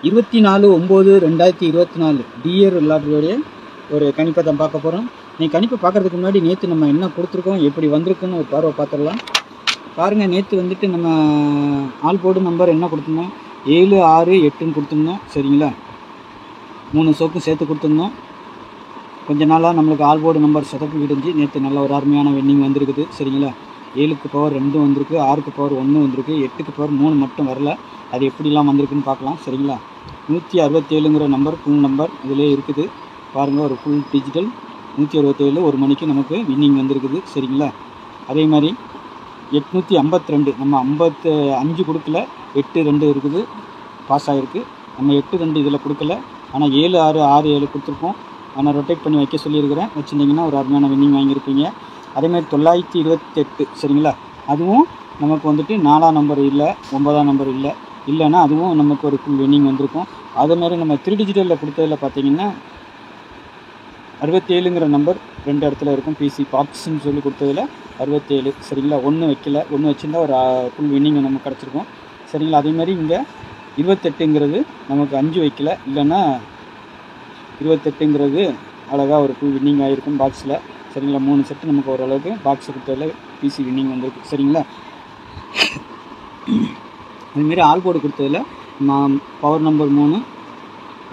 24/9/2024 dear லாட்டரியோடைய ஒரு கணிப்பை தான் பார்க்க போகிறோம். நீங்கள் கணிப்பை பார்க்குறதுக்கு முன்னாடி நேற்று நம்ம என்ன கொடுத்துருக்கோம், எப்படி வந்திருக்குன்னு ஒரு பார்வை பார்த்துடலாம். பாருங்கள், நேற்று வந்துட்டு நம்ம ஆல் போர்டு நம்பர் என்ன கொடுத்துருந்தோம், 7, 6, 8ன்னு கொடுத்துருந்தோம். சரிங்களா, 3 சோக்கும் சேர்த்து கொடுத்துருந்தோம். கொஞ்ச நாளாக நம்மளுக்கு ஆல் போர்டு நம்பர் சொதப்பி விடுஞ்சு. நேற்று நல்ல ஒரு அருமையான வின்னிங் வந்திருக்குது. சரிங்களா, 7க்கு பவர் 2 வந்திருக்கு, 6க்கு பவர் 1 வந்திருக்கு, 8க்கு பவர் 3 மட்டும் வரல. அது எப்படிலாம் வந்திருக்குன்னு பார்க்கலாம். சரிங்களா, 167ங்கிற நம்பர் ஃபுல் நம்பர் இதிலே இருக்குது. பாருங்கள், ஒரு ஃபுல் டிஜிட்டல் 167 1 மணிக்கு நமக்கு வின்னிங் வந்திருக்குது. சரிங்களா, அதே மாதிரி 852 நம்ம 55 கொடுக்கல, 8-2 இருக்குது, பாஸ் ஆகிருக்கு. நம்ம 8-2 இதில் கொடுக்கல, ஆனால் 7, 6, 6, 7 கொடுத்துருக்கோம். ஆனால் ரொட்டேட் பண்ணி வைக்க சொல்லியிருக்கிறேன். வச்சுருந்தீங்கன்னா ஒரு அருமையான வின்னிங் வாங்கியிருப்பீங்க. அதேமாதிரி 928. சரிங்களா, அதுவும் நமக்கு வந்துட்டு 4ஆம் நம்பர் இல்லை, 9ஆம் நம்பர் இல்லைன்னா அதுவும் நமக்கு ஒரு ஃபுல் வின்னிங் வந்திருக்கும். அதேமாதிரி நம்ம 3 டிஜிட்டலில் கொடுத்ததில் பார்த்தீங்கன்னா 67ங்கிற நம்பர் 2 இடத்துல இருக்கும். பிசி பாக்ஸ்ன்னு சொல்லி கொடுத்ததில் 67. சரிங்களா, 1 வைக்கல, 1 வச்சுருந்தா ஒரு ஃபுல் வின்னிங் நமக்கு கிடச்சிருக்கும். சரிங்களா, அதேமாதிரி இங்கே 28ங்கிறது நமக்கு 5 வைக்கல, இல்லைன்னா 28ங்கிறது அழகாக ஒரு ஃபுல் வின்னிங் ஆகிருக்கும் பாக்ஸில். சரிங்களா, 3 செட்டு நமக்கு ஓரளவுக்கு பாக்ஸ் கொடுத்ததில் பிசி வின்னிங் வந்திருக்கு. சரிங்களா, அதுமாரி ஆல் போர்டு கொடுத்ததில் நான் பவர் நம்பர் 3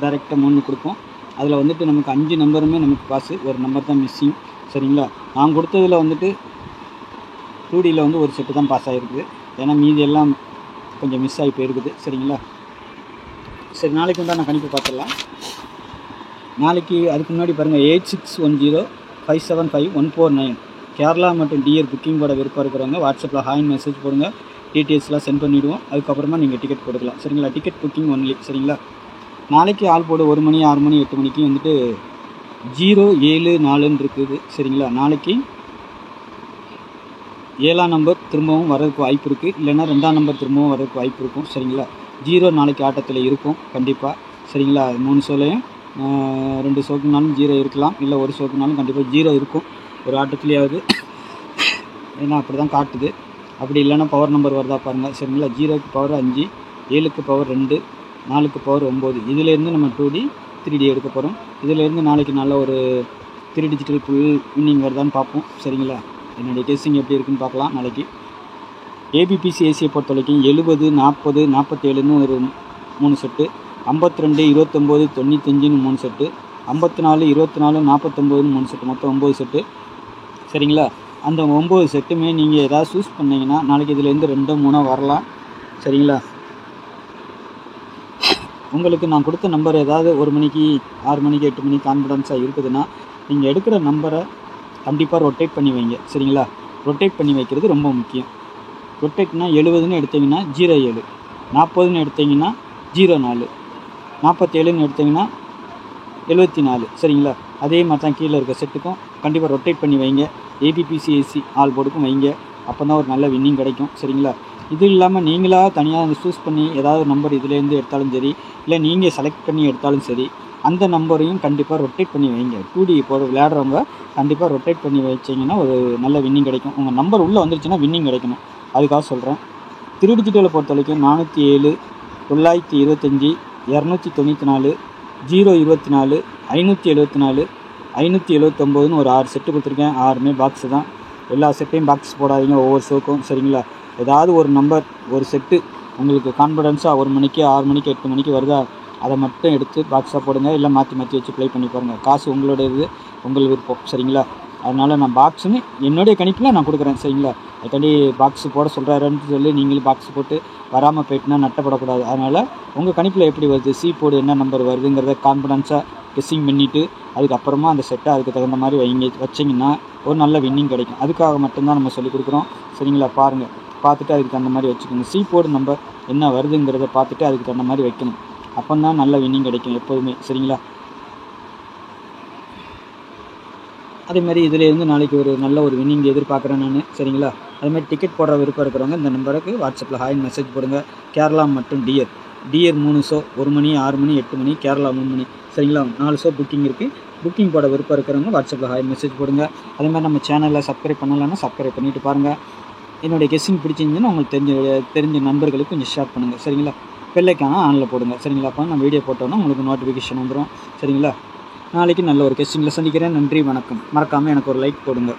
டைரெக்டாக 3 கொடுப்போம். அதில் வந்துட்டு நமக்கு 5 நம்பருமே நமக்கு பாஸு, ஒரு நம்பர் தான் மிஸ்ஸிங். சரிங்களா, நான் கொடுத்ததில் வந்துட்டு 2Dயில் வந்து ஒரு செட்டு தான் பாஸ் ஆகிருக்குது. ஏன்னா மீதி எல்லாம் கொஞ்சம் மிஸ் ஆகி போயிருக்குது. சரிங்களா, சரி, நாளைக்கு வந்து நான் கணிப்பு பார்த்துடலாம். நாளைக்கு அதுக்கு முன்னாடி பாருங்கள், 8610575149 கேரளா மற்றும் டிஆர் புக்கிங் போட விருப்பம் இருக்கிறவங்க வாட்ஸ்அப்பில் ஹாய் மெசேஜ் போடுங்க. டீட்டெயில்ஸ்லாம் சென்ட் பண்ணிவிடுவோம். அதுக்கப்புறமா நீங்கள் டிக்கெட் போட்டுக்கலாம். சரிங்களா, டிக்கெட் புக்கிங் ஒன்லி. சரிங்களா, நாளைக்கு ஆல் போர்டு 1 மணி, 6 மணி, 8 மணிக்கு வந்துட்டு 074ன்னு இருக்குது. சரிங்களா, நாளைக்கு 7ஆம் நம்பர் திரும்பவும் வர்றதுக்கு வாய்ப்பு இருக்குது, இல்லைன்னா 2ஆம் நம்பர் திரும்பவும் வர்றதுக்கு வாய்ப்பு இருக்கும். சரிங்களா, 0 நாளைக்கு ஆட்டத்தில் இருக்கும் கண்டிப்பாக. சரிங்களா, 3 ஷோலையும் 2 ஷோக்குனாலும் 0 இருக்கலாம், இல்லை ஒரு ஷோக்குனாலும் கண்டிப்பாக 0 இருக்கும் ஒரு ஆட்டத்துலேயாவது. ஏன்னா அப்படி தான் காட்டுது. அப்படி இல்லைன்னா பவர் நம்பர் வருதா பாருங்கள். சரிங்களா, 0க்கு பவர் 5, 7க்கு பவர் 2, 4க்கு பவர் 9. இதிலேருந்து நம்ம 2D 3D எடுக்க போகிறோம். இதிலேருந்து நாளைக்கு நல்ல ஒரு 3 டிஜிட்டல் ஃபுல் வின்னிங் வருதான்னு பார்ப்போம். சரிங்களா, என்னுடைய டெஸ்டிங் எப்படி இருக்குன்னு பார்க்கலாம். நாளைக்கு ஏபிபிசி ஏசியை பொறுத்த வரைக்கும் 70, 40, 47ன்னு ஒரு 3 செட்டு, 52, 29, 95ன்னு 3 செட்டு, 54, 24, 49ன்னு 3 செட்டு, மொத்தம் 9 செட்டு. சரிங்களா, அந்த 9 செட்டுமே நீங்கள் ஏதாவது சூஸ் பண்ணிங்கன்னா நாளைக்கு இதிலேருந்து 2, 3 வரலாம். சரிங்களா, உங்களுக்கு நான் கொடுத்த நம்பர் ஏதாவது 1 மணிக்கு, 6 மணிக்கு, 8 மணிக்கு கான்ஃபிடன்ஸாக இருக்குதுன்னா நீங்கள் எடுக்கிற நம்பரை கண்டிப்பாக ரொட்டேட் பண்ணி வைங்க. சரிங்களா, ரொட்டேட் பண்ணி வைக்கிறது ரொம்ப முக்கியம். ரொட்டேட்னா 70ன்னு எடுத்திங்கன்னா 07, 40ன்னு எடுத்திங்கன்னா 04, 47ன்னு எடுத்திங்கன்னா 74. சரிங்களா, அதே மாதிரி தான் கீழே இருக்க செட்டுக்கும் கண்டிப்பாக ரொட்டேட் பண்ணி வைங்க. ஏபிபிசிஏசி ஆல் போர்டுக்கும் வைங்க. அப்போ தான் ஒரு நல்ல வின்னிங் கிடைக்கும். சரிங்களா, இது இல்லாமல் நீங்களாக தனியாக சூஸ் பண்ணி ஏதாவது நம்பர் இதுலேருந்து எடுத்தாலும் சரி, இல்லை நீங்கள் செலக்ட் பண்ணி எடுத்தாலும் சரி, அந்த நம்பரையும் கண்டிப்பாக ரொட்டேட் பண்ணி வைங்க. 2D இப்போது விளையாடுறவங்க கண்டிப்பாக ரொட்டேட் பண்ணி வச்சிங்கன்னா ஒரு நல்ல வின்னிங் கிடைக்கும். உங்கள் நம்பர் உள்ளே வந்துருச்சுன்னா வின்னிங் கிடைக்கணும், அதுக்காக சொல்கிறேன். 3 டிஜிட்டலை பொறுத்த வரைக்கும் 407, 925, 294, 024, 574, 579ன்னு ஒரு 6 செட்டு கொடுத்துருக்கேன். 6மே பாக்ஸு தான். எல்லா செட்டையும் பாக்ஸ் போடாதீங்க ஒவ்வொரு ஷோக்கும். சரிங்களா, ஏதாவது ஒரு நம்பர் ஒரு செட்டு உங்களுக்கு கான்ஃபிடென்ஸாக 1 மணிக்கு, 6 மணிக்கு, 8 மணிக்கு வருதா, அதை மட்டும் எடுத்து பாக்ஸாக போடுங்க. இல்லை மாற்றி மாற்றி வச்சு ப்ளே பண்ணி பாருங்கள். காசு உங்களோட இது, உங்கள் விருப்பம். சரிங்களா, அதனால் நான் பாக்ஸுன்னு என்னுடைய கணிப்பில் நான் கொடுக்குறேன். சரிங்களா, அதுக்காண்டி பாக்ஸு போட சொல்கிறாருன்னு சொல்லி நீங்களும் பாக்ஸ் போட்டு வராமல் போயிட்டுனா நட்டப்படக்கூடாது. அதனால் உங்கள் கணிப்பில் எப்படி வருது, சி போர்டு என்ன நம்பர் வருதுங்கிறத கான்ஃபிடென்ஸாக கெஸ்ஸிங் பண்ணிவிட்டு அதுக்கப்புறமா அந்த செட்டை அதுக்கு தகுந்த மாதிரி வச்சிங்கன்னா ஒரு நல்ல வின்னிங் கிடைக்கும். அதுக்காக மட்டும்தான் நம்ம சொல்லிக் கொடுக்குறோம். சரிங்களா, பாருங்கள், பார்த்துட்டு அதுக்கு தகுந்த மாதிரி வச்சுக்கோங்க. சி போர்டு நம்பர் என்ன வருதுங்கிறத பார்த்துட்டு அதுக்கு தகுந்த மாதிரி வைக்கணும். அப்போ தான் நல்ல வின்னிங் கிடைக்கும் எப்போதுமே. சரிங்களா, அதேமாதிரி இதிலேருந்து நாளைக்கு ஒரு நல்ல ஒரு வின்னிங் எதிர்பார்க்குறேன் நான். சரிங்களா, அதுமாதிரி டிக்கெட் போடுற விருப்பம் இருக்கிறவங்க இந்த நம்பருக்கு வாட்ஸ்அப்பில் ஹாய் மெசேஜ் போடுங்க. கேரளா மற்றும் டிஆர் 3 ஷோ, 1 மணி, 6 மணி, 8 மணி, கேரளா 3 மணி. சரிங்களா, 4 ஷோ புக்கிங் இருக்குது. புக்கிங் போட விருப்பம் இருக்கிறவங்க வாட்ஸ்அப்பில் ஹாய் மெசேஜ் போடுங்க. அதேமாதிரி நம்ம சேனலில் சப்ஸ்கிரைப் பண்ணலைன்னா சப்ஸ்கிரைப் பண்ணிவிட்டு பாருங்கள். என்னுடைய கெஸ்ஸிங் பிடிச்சிருந்துச்சுன்னா உங்களுக்கு தெரிஞ்ச நண்பர்களுக்கு கொஞ்சம் ஷேர் பண்ணுங்கள். சரிங்களா, பெல்லைக்கான ஆனில் போடுங்க. சரிங்களா? அப்போ நான் வீடியோ போட்டோன்னா உங்களுக்கு நோட்டிஃபிகேஷன் வந்துடும். சரிங்களா? நாளைக்கு நல்ல ஒரு கொஸ்டினில் சந்திக்கிறேன். நன்றி, வணக்கம். மறக்காமல் எனக்கு ஒரு லைக் போடுங்க.